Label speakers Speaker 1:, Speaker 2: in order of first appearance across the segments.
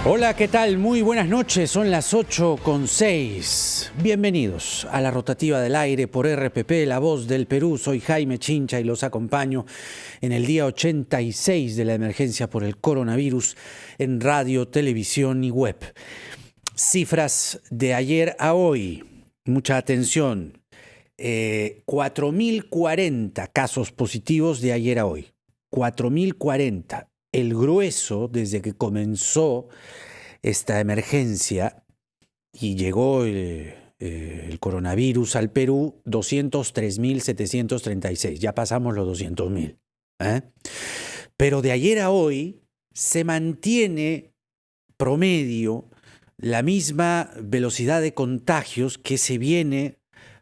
Speaker 1: Hola, ¿qué tal? Muy buenas noches, son las 8:06. Bienvenidos a la rotativa del aire por RPP, La Voz del Perú. Soy Jaime Chincha y los acompaño en el día 86 de la emergencia por el coronavirus en radio, televisión y web. Cifras de ayer a hoy. Mucha atención. 4.040 casos positivos de ayer a hoy. 4.040. El grueso, desde que comenzó esta emergencia y llegó el coronavirus al Perú, 203.736. Ya pasamos los 200.000. Pero de ayer a hoy se mantiene promedio la misma velocidad de contagios que se viene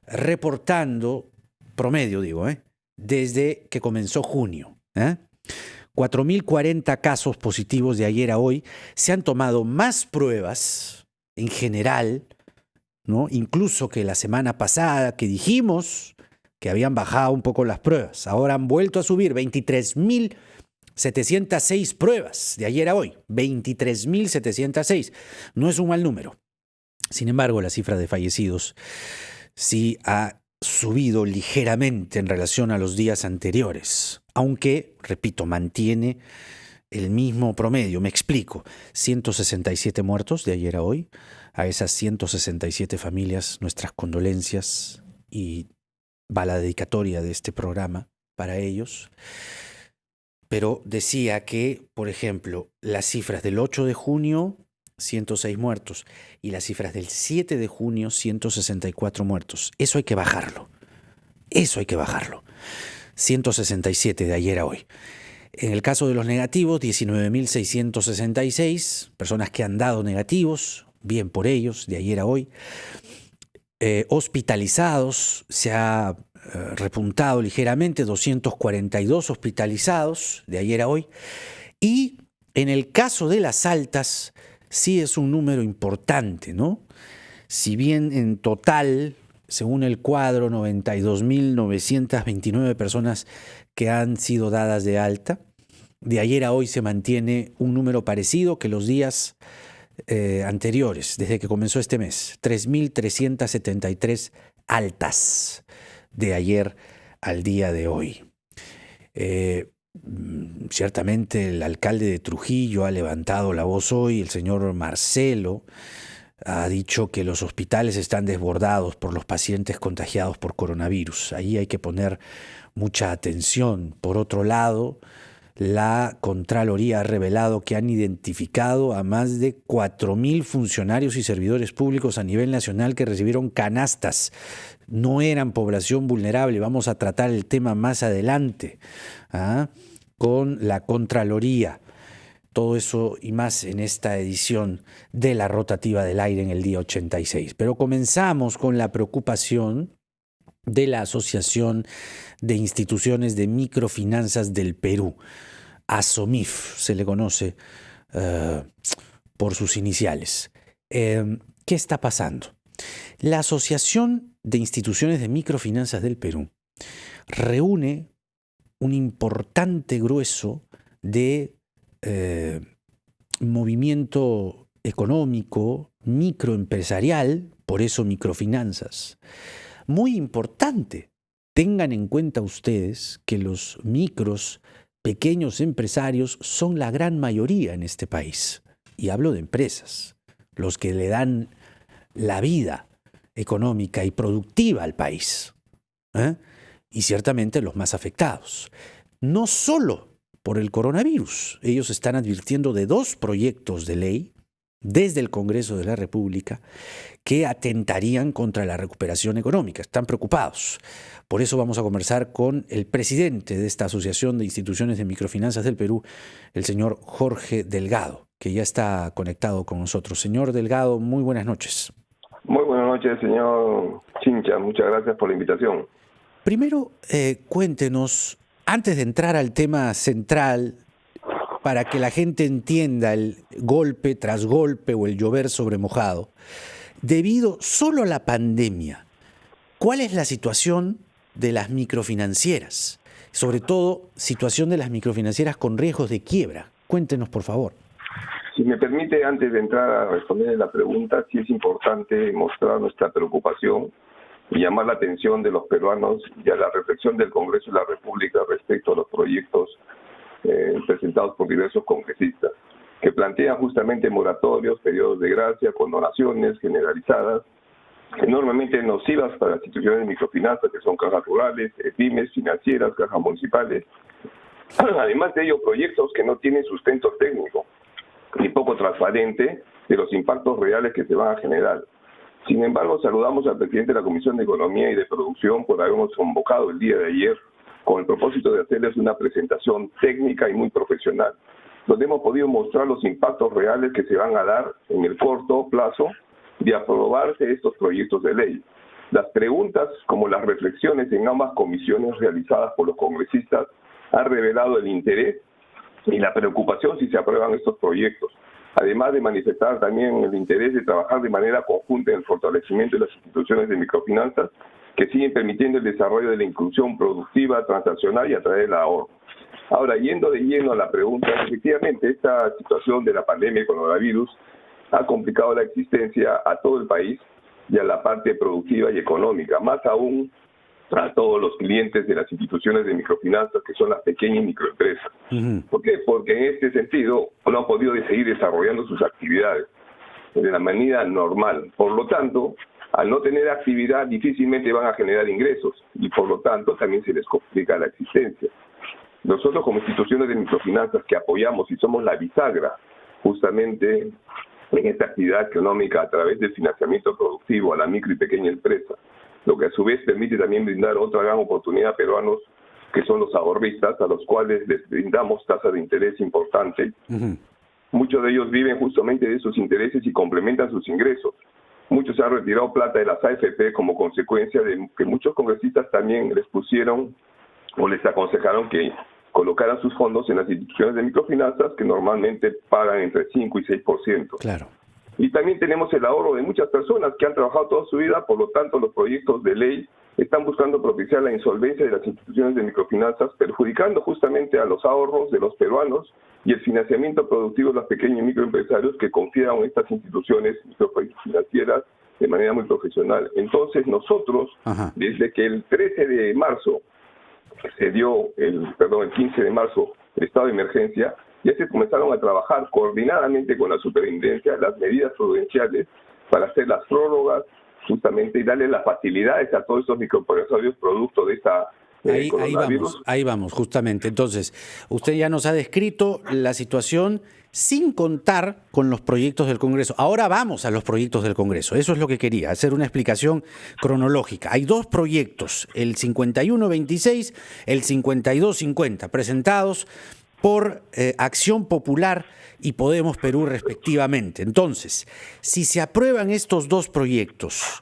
Speaker 1: reportando, promedio digo, desde que comenzó junio. 4.040 casos positivos de ayer a hoy. Se han tomado más pruebas en general, ¿no? Incluso que la semana pasada, que dijimos que habían bajado un poco las pruebas. Ahora han vuelto a subir 23.706 pruebas de ayer a hoy. 23.706. No es un mal número. Sin embargo, la cifra de fallecidos sí ha subido ligeramente en relación a los días anteriores. Aunque, repito, mantiene el mismo promedio. Me explico. 167 muertos de ayer a hoy. A esas 167 familias, nuestras condolencias, y va la dedicatoria de este programa para ellos. Pero decía que, por ejemplo, las cifras del 8 de junio, 106 muertos, y las cifras del 7 de junio, 164 muertos. Eso hay que bajarlo. Eso hay que bajarlo. 167 de ayer a hoy. En el caso de los negativos, 19.666 personas que han dado negativos, bien por ellos, de ayer a hoy. Hospitalizados, se ha repuntado ligeramente, 242 hospitalizados de ayer a hoy. Y en el caso de las altas, sí es un número importante, ¿no? Si bien en total, según el cuadro, 92.929 personas que han sido dadas de alta. De ayer a hoy se mantiene un número parecido que los días anteriores, desde que comenzó este mes. 3.373 altas de ayer al día de hoy. Ciertamente el alcalde de Trujillo ha levantado la voz hoy, el señor Marcelo ha dicho que los hospitales están desbordados por los pacientes contagiados por coronavirus. Ahí hay que poner mucha atención. Por otro lado, la Contraloría ha revelado que han identificado a más de 4.000 funcionarios y servidores públicos a nivel nacional que recibieron canastas. No eran población vulnerable. Vamos a tratar el tema más adelante con la Contraloría. Todo eso y más en esta edición de la rotativa del aire en el día 86. Pero comenzamos con la preocupación de la Asociación de Instituciones de Microfinanzas del Perú. ASOMIF se le conoce por sus iniciales. ¿Qué está pasando? La Asociación de Instituciones de Microfinanzas del Perú reúne un importante grueso de movimiento económico, microempresarial, por eso microfinanzas. Muy importante. Tengan en cuenta ustedes que los pequeños empresarios son la gran mayoría en este país. Y hablo de empresas, los que le dan la vida económica y productiva al país. Y ciertamente los más afectados. No solo por el coronavirus. Ellos están advirtiendo de 2 proyectos de ley desde el Congreso de la República que atentarían contra la recuperación económica. Están preocupados. Por eso vamos a conversar con el presidente de esta Asociación de Instituciones de Microfinanzas del Perú, el señor Jorge Delgado, que ya está conectado con nosotros. Señor Delgado, muy buenas noches.
Speaker 2: Muy buenas noches, señor Chincha. Muchas gracias por la invitación.
Speaker 1: Primero, cuéntenos, antes de entrar al tema central, para que la gente entienda el golpe tras golpe o el llover sobre mojado, debido solo a la pandemia, ¿cuál es la situación de las microfinancieras? Sobre todo, situación de las microfinancieras con riesgos de quiebra. Cuéntenos, por favor.
Speaker 2: Si me permite, antes de entrar a responder la pregunta, sí es importante mostrar nuestra preocupación y llamar la atención de los peruanos y a la reflexión del Congreso de la República respecto a los proyectos presentados por diversos congresistas, que plantean justamente moratorios, periodos de gracia, condonaciones generalizadas, enormemente nocivas para las instituciones de microfinanzas, que son cajas rurales, pymes financieras, cajas municipales. Además de ello, proyectos que no tienen sustento técnico ni poco transparente de los impactos reales que se van a generar. Sin embargo, saludamos al presidente de la Comisión de Economía y de Producción por habernos convocado el día de ayer con el propósito de hacerles una presentación técnica y muy profesional, donde hemos podido mostrar los impactos reales que se van a dar en el corto plazo de aprobarse estos proyectos de ley. Las preguntas, como las reflexiones en ambas comisiones realizadas por los congresistas, han revelado el interés y la preocupación si se aprueban estos proyectos, además de manifestar también el interés de trabajar de manera conjunta en el fortalecimiento de las instituciones de microfinanzas que siguen permitiendo el desarrollo de la inclusión productiva, transaccional y a través del ahorro. Ahora, yendo de lleno a la pregunta, efectivamente esta situación de la pandemia del coronavirus ha complicado la existencia a todo el país y a la parte productiva y económica, más aún a todos los clientes de las instituciones de microfinanzas, que son las pequeñas y microempresas. ¿Por qué? Porque en este sentido no han podido seguir desarrollando sus actividades de la manera normal. Por lo tanto, al no tener actividad, difícilmente van a generar ingresos y por lo tanto también se les complica la existencia. Nosotros como instituciones de microfinanzas que apoyamos y somos la bisagra justamente en esta actividad económica a través del financiamiento productivo a la micro y pequeña empresa, lo que a su vez permite también brindar otra gran oportunidad a peruanos que son los ahorristas, a los cuales les brindamos tasas de interés importantes. Muchos de ellos viven justamente de esos intereses y complementan sus ingresos. Muchos han retirado plata de las AFP como consecuencia de que muchos congresistas también les pusieron o les aconsejaron que colocaran sus fondos en las instituciones de microfinanzas que normalmente pagan entre 5 y 6%.
Speaker 1: Claro.
Speaker 2: Y también tenemos el ahorro de muchas personas que han trabajado toda su vida, por lo tanto los proyectos de ley están buscando propiciar la insolvencia de las instituciones de microfinanzas, perjudicando justamente a los ahorros de los peruanos y el financiamiento productivo de los pequeños y microempresarios que confían en estas instituciones microfinancieras de manera muy profesional. Entonces nosotros, desde que el 13 de marzo se dio, el 15 de marzo, el estado de emergencia, ya se comenzaron a trabajar coordinadamente con la superintendencia las medidas prudenciales para hacer las prórrogas justamente y darle las facilidades a todos estos microempresarios producto de esta coronavirus.
Speaker 1: Ahí vamos, justamente. Entonces, usted ya nos ha descrito la situación sin contar con los proyectos del Congreso. Ahora vamos a los proyectos del Congreso. Eso es lo que quería, hacer una explicación cronológica. Hay dos proyectos, el 5126, el 5250, presentados por Acción Popular y Podemos Perú respectivamente. Entonces, si se aprueban estos dos proyectos,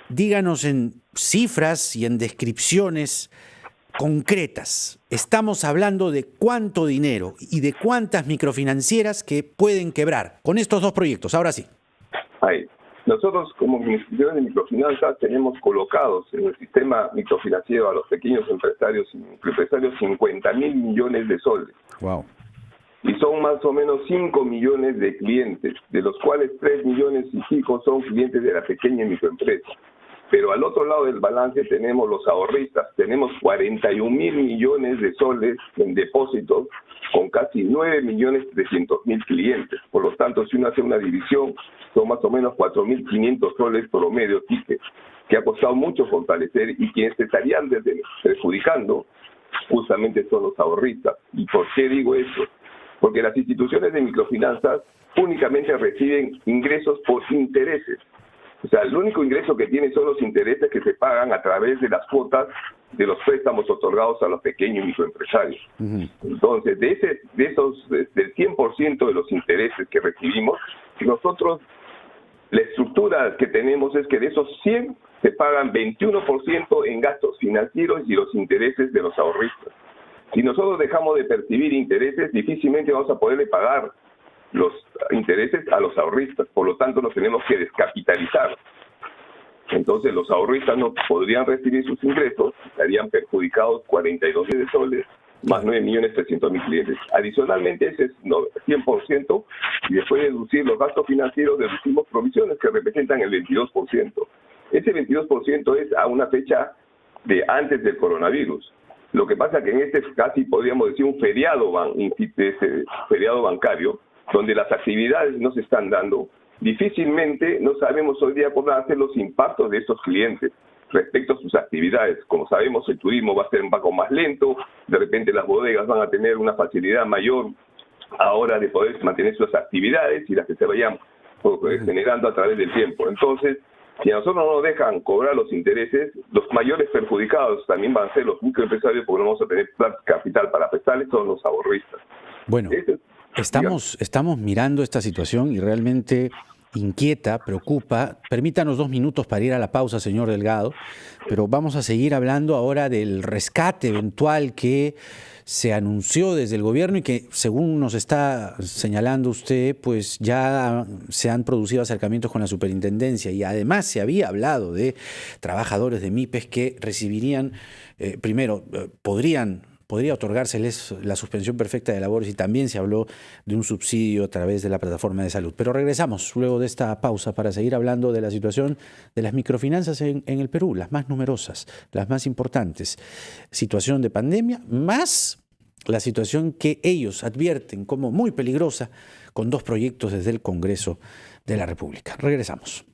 Speaker 1: díganos en cifras y en descripciones concretas. Estamos hablando de cuánto dinero y de cuántas microfinancieras que pueden quebrar con estos dos proyectos. Ahora sí.
Speaker 2: Ahí. Nosotros como instituciones de microfinanzas tenemos colocados en el sistema microfinanciero a los pequeños empresarios y microempresarios 50.000 millones de soles.
Speaker 1: Wow.
Speaker 2: Y son más o menos 5 millones de clientes, de los cuales 3 millones y pico son clientes de la pequeña y microempresa. Pero al otro lado del balance tenemos los ahorristas, tenemos 41.000 millones de soles en depósitos con casi 9.300.000 clientes. Por lo tanto, si uno hace una división, son más o menos 4.500 soles promedio ticket, que ha costado mucho fortalecer y quienes se estarían perjudicando justamente son los ahorristas. ¿Y por qué digo esto? Porque las instituciones de microfinanzas únicamente reciben ingresos por intereses. O sea, el único ingreso que tienen son los intereses que se pagan a través de las cuotas de los préstamos otorgados a los pequeños y microempresarios. Entonces, del 100% de los intereses que recibimos, nosotros, la estructura que tenemos es que de esos 100 se pagan 21% en gastos financieros y los intereses de los ahorristas. Si nosotros dejamos de percibir intereses, difícilmente vamos a poderle pagar los intereses a los ahorristas, por lo tanto nos tenemos que descapitalizar. Entonces los ahorristas no podrían recibir sus ingresos, estarían perjudicados 42 millones de soles más 9.300.000 clientes. Adicionalmente, ese es 100%, y después de deducir los gastos financieros, deducimos provisiones que representan el 22%. Ese 22% es a una fecha de antes del coronavirus. Lo que pasa que en este es casi, podríamos decir, un feriado bancario, donde las actividades no se están dando. Difícilmente no sabemos hoy día cómo van a ser los impactos de estos clientes respecto a sus actividades. Como sabemos, el turismo va a ser un poco más lento, de repente las bodegas van a tener una facilidad mayor ahora de poder mantener sus actividades y las que se vayan generando a través del tiempo. Entonces, si a nosotros no nos dejan cobrar los intereses, los mayores perjudicados también van a ser los microempresarios, porque no vamos a tener capital para prestarles, son los ahorristas.
Speaker 1: Bueno, estamos mirando esta situación y realmente inquieta, preocupa. Permítanos 2 minutos para ir a la pausa, señor Delgado, pero vamos a seguir hablando ahora del rescate eventual que se anunció desde el gobierno y que, según nos está señalando usted, pues ya se han producido acercamientos con la superintendencia y además se había hablado de trabajadores de MIPES que recibirían, podría otorgárseles la suspensión perfecta de labores y también se habló de un subsidio a través de la plataforma de salud. Pero regresamos luego de esta pausa para seguir hablando de la situación de las microfinanzas en el Perú, las más numerosas, las más importantes. Situación de pandemia más la situación que ellos advierten como muy peligrosa con 2 proyectos desde el Congreso de la República. Regresamos.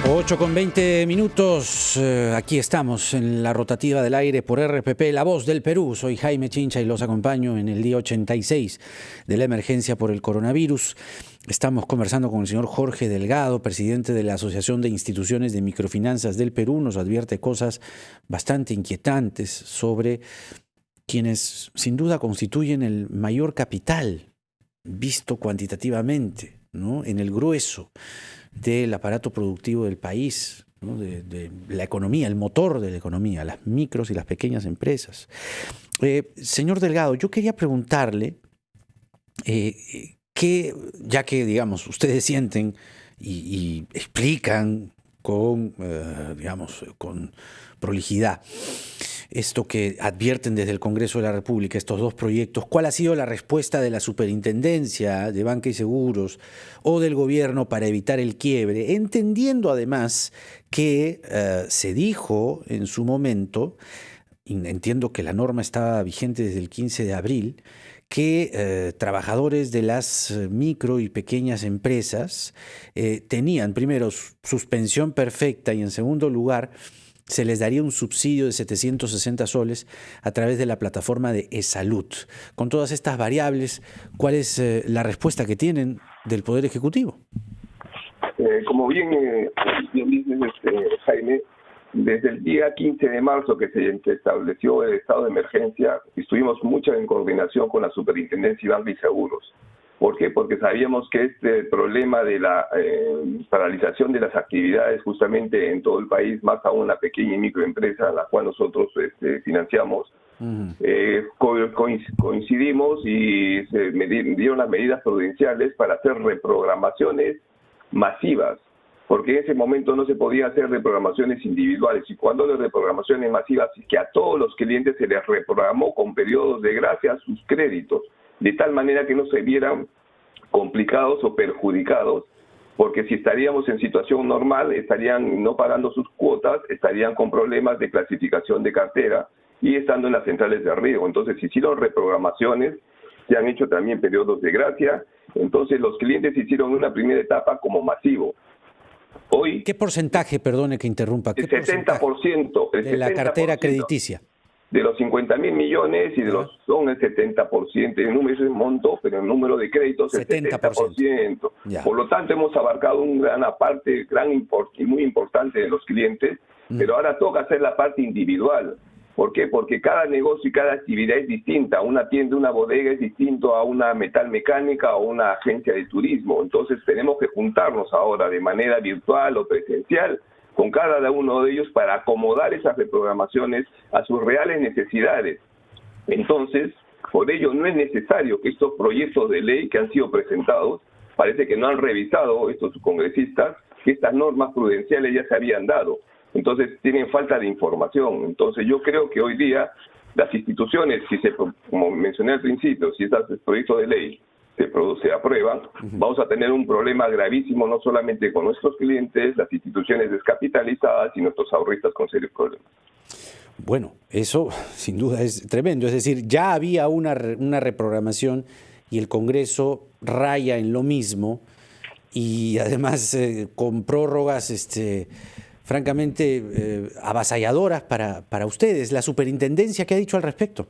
Speaker 1: 8:20. Aquí estamos en la rotativa del aire por RPP, La Voz del Perú. Soy Jaime Chincha y los acompaño en el día 86 de la emergencia por el coronavirus. Estamos conversando con el señor Jorge Delgado, presidente de la Asociación de Instituciones de Microfinanzas del Perú. Nos advierte cosas bastante inquietantes sobre quienes sin duda constituyen el mayor capital visto cuantitativamente, ¿no?, en el grueso del aparato productivo del país, ¿no?, de la economía, el motor de la economía, las micros y las pequeñas empresas. Señor Delgado, yo quería preguntarle que, ya que, digamos, ustedes sienten y explican con prolijidad esto que advierten desde el Congreso de la República, estos 2 proyectos, ¿cuál ha sido la respuesta de la Superintendencia de Banca y Seguros o del gobierno para evitar el quiebre? Entendiendo además que se dijo en su momento, entiendo que la norma estaba vigente desde el 15 de abril, que trabajadores de las micro y pequeñas empresas tenían, primero, suspensión perfecta y, en segundo lugar, se les daría un subsidio de 760 soles a través de la plataforma de eSalud. Con todas estas variables, ¿cuál es la respuesta que tienen del Poder Ejecutivo?
Speaker 2: Como bien dices, Jaime, desde el día 15 de marzo que se estableció el estado de emergencia, estuvimos mucho en coordinación con la Superintendencia y Banca y Seguros. ¿Por qué? Porque sabíamos que este problema de la paralización de las actividades justamente en todo el país, más aún la pequeña y microempresa a la cual nosotros financiamos, coincidimos y se dieron las medidas prudenciales para hacer reprogramaciones masivas, porque en ese momento no se podía hacer reprogramaciones individuales, y cuando de reprogramaciones masivas, que a todos los clientes se les reprogramó con periodos de gracia a sus créditos, de tal manera que no se vieran complicados o perjudicados, porque si estaríamos en situación normal, estarían no pagando sus cuotas, estarían con problemas de clasificación de cartera y estando en las centrales de riesgo. Entonces se hicieron reprogramaciones, se han hecho también periodos de gracia, entonces los clientes hicieron una primera etapa como masivo. Hoy,
Speaker 1: ¿qué porcentaje, perdone que interrumpa? ¿Qué
Speaker 2: el 70%,
Speaker 1: de la cartera crediticia?
Speaker 2: De los 50.000 millones y de los son el 70%, el número es un monto, pero el número de créditos es el 70%. Por lo tanto, hemos abarcado una parte y muy importante de los clientes, pero ahora toca hacer la parte individual. ¿Por qué? Porque cada negocio y cada actividad es distinta. Una tienda, una bodega es distinto a una metalmecánica o una agencia de turismo. Entonces tenemos que juntarnos ahora de manera virtual o presencial con cada uno de ellos para acomodar esas reprogramaciones a sus reales necesidades. Entonces, por ello no es necesario que estos proyectos de ley que han sido presentados, parece que no han revisado estos congresistas, que estas normas prudenciales ya se habían dado. Entonces tienen falta de información. Entonces yo creo que hoy día las instituciones, como mencioné al principio, si estos proyectos de ley se aprueban, vamos a tener un problema gravísimo no solamente con nuestros clientes, las instituciones descapitalizadas y nuestros ahorristas con serios problemas.
Speaker 1: Bueno, eso sin duda es tremendo. Es decir, ya había una reprogramación y el Congreso raya en lo mismo y además con prórrogas francamente avasalladoras para ustedes. ¿La superintendencia qué ha dicho al respecto?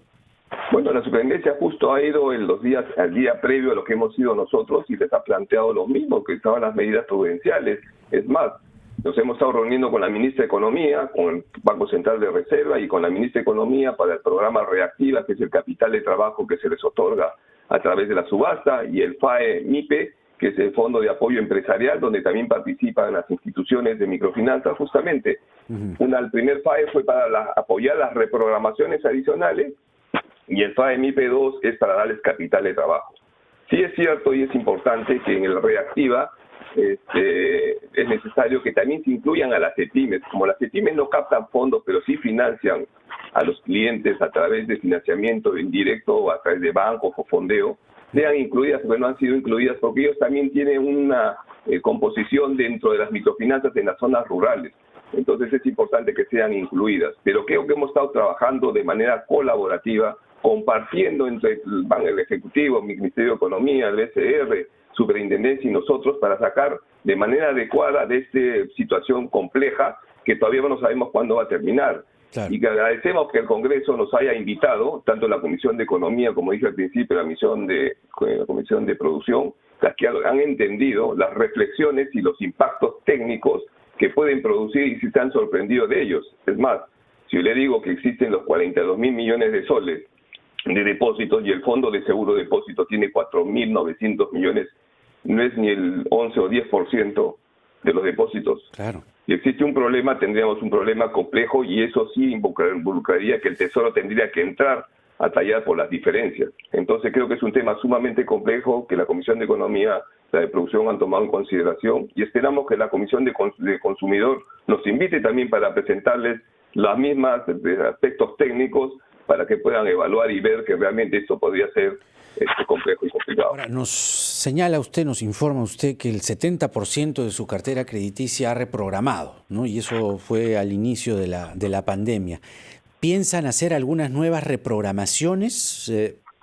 Speaker 2: Bueno, la superintendencia justo ha ido al día previo a lo que hemos ido nosotros y les ha planteado lo mismo, que estaban las medidas prudenciales. Es más, nos hemos estado reuniendo con la ministra de Economía, con el Banco Central de Reserva y con la ministra de Economía para el programa Reactiva, que es el capital de trabajo que se les otorga a través de la subasta, y el FAE-MIPE, que es el Fondo de Apoyo Empresarial, donde también participan las instituciones de microfinanzas, justamente. El primer FAE fue para apoyar las reprogramaciones adicionales, y el FAE-MIPE 2 es para darles capital de trabajo. Sí es cierto y es importante que en el Reactiva es necesario que también se incluyan a las EPIMES. Como las EPIMES no captan fondos, pero sí financian a los clientes a través de financiamiento indirecto o a través de bancos o fondeo, sean incluidas, porque no han sido incluidas, porque ellos también tienen una composición dentro de las microfinanzas en las zonas rurales. Entonces es importante que sean incluidas. Pero creo que hemos estado trabajando de manera colaborativa, compartiendo entre el Ejecutivo, el Ministerio de Economía, el BCR, Superintendencia y nosotros para sacar de manera adecuada de esta situación compleja que todavía no sabemos cuándo va a terminar. Claro. Y que agradecemos que el Congreso nos haya invitado, tanto la Comisión de Economía, como dije al principio, la Comisión de Producción, las que han entendido las reflexiones y los impactos técnicos que pueden producir y se han sorprendido de ellos. Es más, si yo le digo que existen los 42.000 millones de soles de depósitos y el Fondo de Seguro de Depósito tiene 4.900 millones, no es ni el 11 o 10% de los depósitos.
Speaker 1: Claro.
Speaker 2: Si existe un problema, tendríamos un problema complejo y eso sí involucraría que el Tesoro tendría que entrar a tallar por las diferencias. Entonces creo que es un tema sumamente complejo que la Comisión de Economía, la de Producción han tomado en consideración y esperamos que la Comisión de Consumidor nos invite también para presentarles las mismas aspectos técnicos para que puedan evaluar y ver que realmente esto podría ser complejo y complicado.
Speaker 1: Ahora, nos informa usted que el 70% de su cartera crediticia ha reprogramado, ¿no? Y eso fue al inicio de la pandemia. ¿Piensan hacer algunas nuevas reprogramaciones,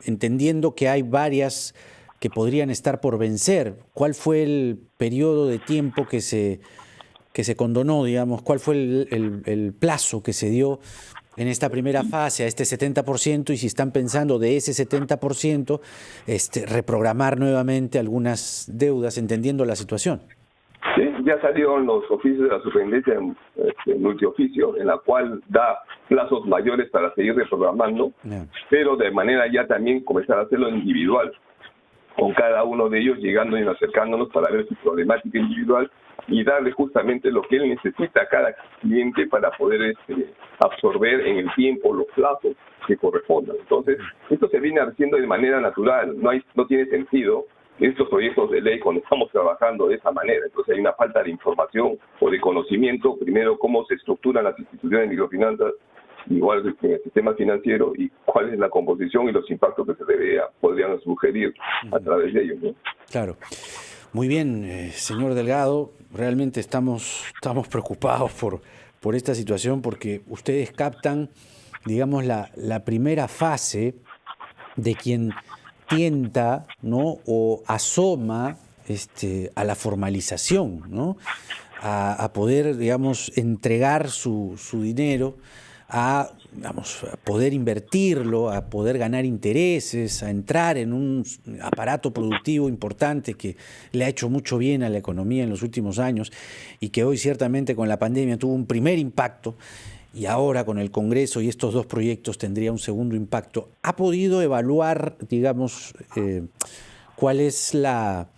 Speaker 1: entendiendo que hay varias que podrían estar por vencer? ¿Cuál fue el periodo de tiempo que se condonó, digamos? ¿Cuál fue el plazo que se dio en esta primera fase a este 70%, y si están pensando de ese 70% reprogramar nuevamente algunas deudas, entendiendo la situación?
Speaker 2: Sí, ya salieron los oficios de la superintendencia en multioficio, en la cual da plazos mayores para seguir reprogramando, pero de manera ya también comenzar a hacerlo individual, con cada uno de ellos llegando y acercándonos para ver su problemática individual y darle justamente lo que él necesita a cada cliente para poder absorber en el tiempo los plazos que correspondan. Entonces, esto se viene haciendo de manera natural, no tiene sentido estos proyectos de ley cuando estamos trabajando de esa manera. Entonces hay una falta de información o de conocimiento, primero cómo se estructuran las instituciones de microfinanzas, igual en el sistema financiero, y cuál es la composición y los impactos que podrían sugerir a través de ellos, ¿no?
Speaker 1: Claro. Muy bien, señor Delgado, realmente estamos preocupados por esta situación, porque ustedes captan, digamos, la primera fase de quien tienta, ¿no?, o asoma a la formalización, ¿no?, a poder, digamos, entregar su dinero, a poder invertirlo, a poder ganar intereses, a entrar en un aparato productivo importante que le ha hecho mucho bien a la economía en los últimos años y que hoy ciertamente con la pandemia tuvo un primer impacto y ahora con el Congreso y estos dos proyectos tendría un segundo impacto. ¿Ha podido evaluar, digamos, cuál es la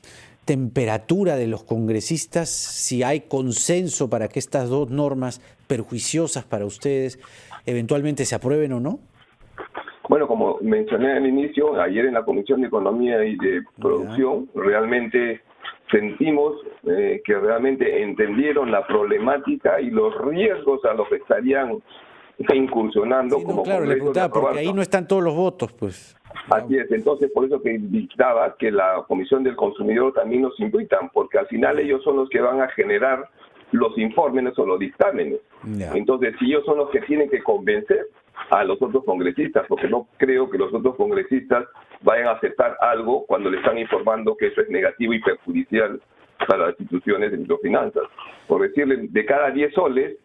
Speaker 1: temperatura de los congresistas, si hay consenso para que estas dos normas perjuiciosas para ustedes eventualmente se aprueben o no?
Speaker 2: Bueno, como mencioné al inicio, ayer en la Comisión de Economía y de Producción, realmente sentimos que realmente entendieron la problemática y los riesgos a los que estarían incursionando.
Speaker 1: Sí,
Speaker 2: como
Speaker 1: claro, le preguntaba, porque ahí no están todos los votos, pues.
Speaker 2: Así es, entonces por eso que dictaba que la Comisión del Consumidor también nos invitan, porque al final ellos son los que van a generar los informes o los dictámenes.
Speaker 1: Ya.
Speaker 2: Entonces, si ellos son los que tienen que convencer a los otros congresistas, porque no creo que los otros congresistas vayan a aceptar algo cuando le están informando que eso es negativo y perjudicial para las instituciones de microfinanzas. Por decirles, de cada 10 soles,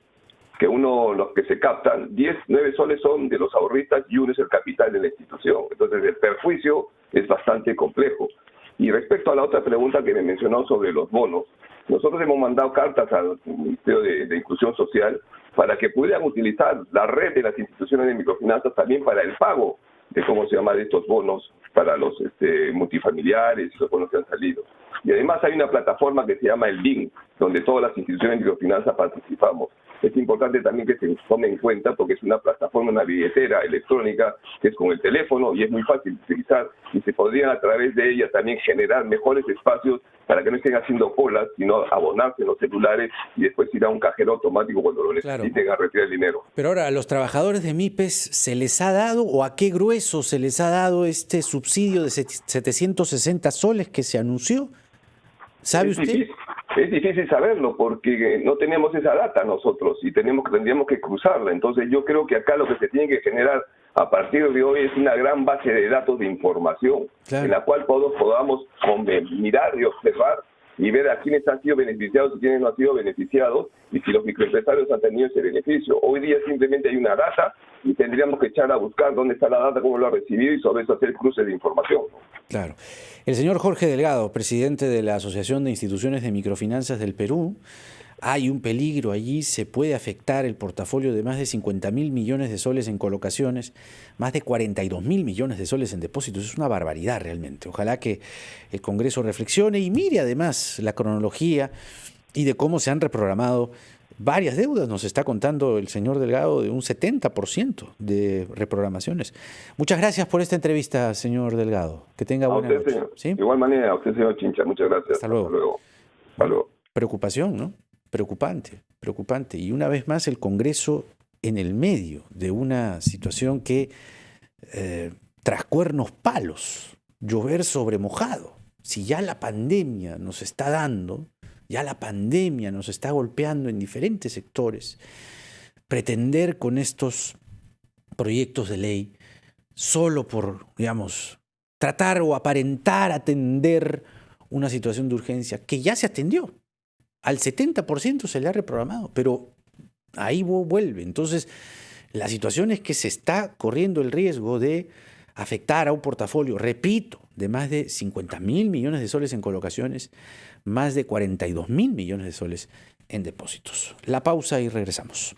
Speaker 2: que los que se captan, 9 soles son de los ahorristas y 1 es el capital de la institución. Entonces el perjuicio es bastante complejo. Y respecto a la otra pregunta que me mencionó sobre los bonos, nosotros hemos mandado cartas al Ministerio de Inclusión Social para que pudieran utilizar la red de las instituciones de microfinanzas también para el pago de de estos bonos para los multifamiliares y los bonos que han salido. Y además hay una plataforma que se llama el BIN, donde todas las instituciones de microfinanzas participamos. Es importante también que se tome en cuenta porque es una plataforma, una billetera electrónica que es con el teléfono y es muy fácil de utilizar y se podrían a través de ella también generar mejores espacios para que no estén haciendo colas, sino abonarse en los celulares y después ir a un cajero automático cuando lo necesiten a retirar el dinero.
Speaker 1: Pero ahora, ¿a los trabajadores de MIPES se les ha dado o a qué grueso se les ha dado este subsidio de 760 soles que se anunció? ¿Sabe usted?
Speaker 2: Es difícil saberlo porque no tenemos esa data nosotros y tendríamos que cruzarla. Entonces yo creo que acá lo que se tiene que generar a partir de hoy es una gran base de datos de información, claro, en la cual todos podamos mirar y observar y ver a quiénes han sido beneficiados y quiénes no han sido beneficiados y si los microempresarios han tenido ese beneficio. Hoy día simplemente hay una data y tendríamos que echar a buscar dónde está la data, cómo lo ha recibido y sobre eso hacer cruces de información.
Speaker 1: Claro. El señor Jorge Delgado, presidente de la Asociación de Instituciones de Microfinanzas del Perú, hay un peligro allí, se puede afectar el portafolio de más de 50.000 millones de soles en colocaciones, más de 42.000 millones de soles en depósitos. Es una barbaridad realmente. Ojalá que el Congreso reflexione y mire además la cronología y de cómo se han reprogramado varias deudas. Nos está contando el señor Delgado de un 70% de reprogramaciones. Muchas gracias por esta entrevista, señor Delgado. Que tenga buena noche. ¿Sí?
Speaker 2: De igual manera, a usted, señor Chincha. Muchas gracias.
Speaker 1: Hasta luego.
Speaker 2: Hasta luego. Hasta luego.
Speaker 1: Preocupación, ¿no? Preocupante, preocupante. Y una vez más el Congreso en el medio de una situación que, tras cuernos palos, llover sobre mojado. Si ya la pandemia nos está dando, ya la pandemia nos está golpeando en diferentes sectores, pretender con estos proyectos de ley solo por, digamos, tratar o aparentar atender una situación de urgencia que ya se atendió. Al 70% se le ha reprogramado, pero ahí vuelve. Entonces, la situación es que se está corriendo el riesgo de afectar a un portafolio, repito, de más de 50.000 millones de soles en colocaciones, más de 42.000 millones de soles en depósitos. La pausa y regresamos.